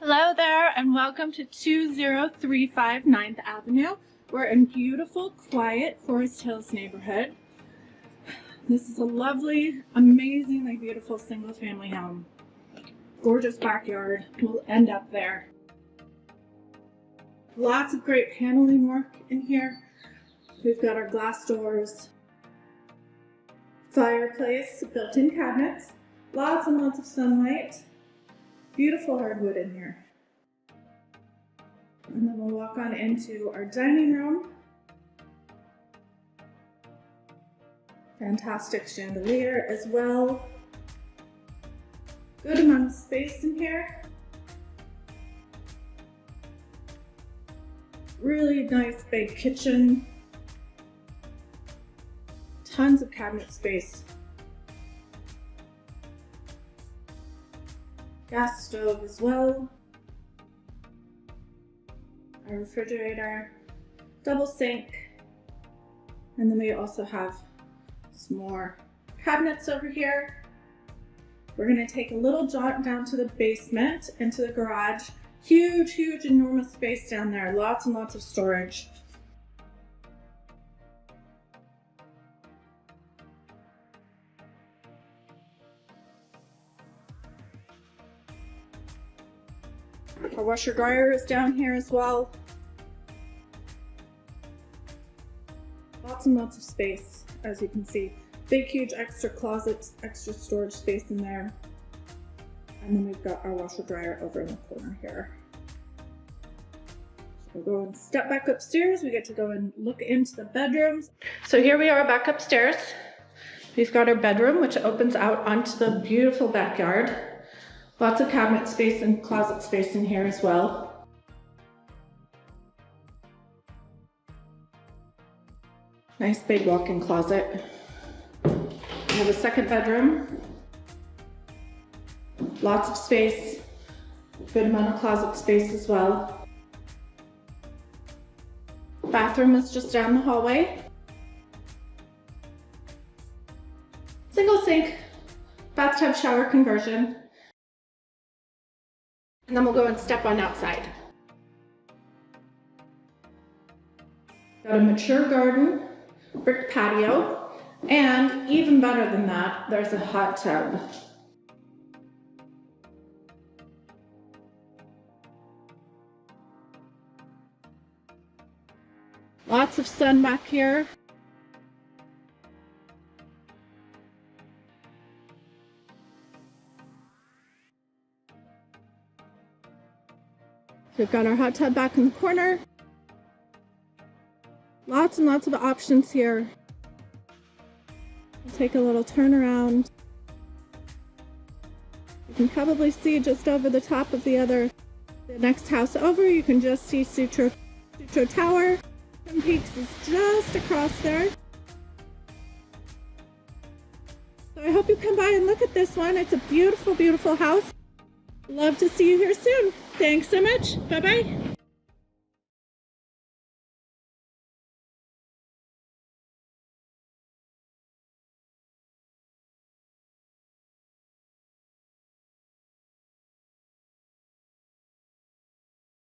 Hello there and welcome to 2035 9th Avenue. We're in beautiful, quiet Forest Hills neighborhood. This is a lovely, amazingly beautiful single family home. Gorgeous backyard. We'll end up there. Lots of great paneling work in here. We've got our glass doors, fireplace, built-in cabinets, lots and lots of sunlight. Beautiful hardwood in here. And then we'll walk on into our dining room. Fantastic chandelier as well. Good amount of space in here. Really nice big kitchen. Tons of cabinet space. Gas stove as well. Our refrigerator, double sink, and then we also have some more cabinets over here. We're going to take a little jaunt down to the basement, into the garage. Huge, enormous space down there. Lots and lots of storage. Our washer dryer is down here as well. Lots and lots of space, as you can see. Big, huge extra closets, extra storage space in there. And then we've got our washer dryer over in the corner here. So we'll go and step back upstairs. We get to go and look into the bedrooms. So here we are back upstairs. We've got our bedroom, which opens out onto the beautiful backyard. Lots of cabinet space and closet space in here as well. Nice big walk-in closet. We have a second bedroom. Lots of space. Good amount of closet space as well. Bathroom is just down the hallway. Single sink, bathtub shower conversion. And then we'll go and step on outside. Got a mature garden, brick patio, and even better than that, there's a hot tub. Lots of sun back here. We've got our hot tub back in the corner. Lots and lots of options here. We'll take a little turn around. You can probably see just over the top of the next house over, you can just see Sutro Tower. Twin Peaks is just across there. So I hope you come by and look at this one. It's a beautiful, beautiful house. Love to see you here soon. Thanks so much. Bye-bye.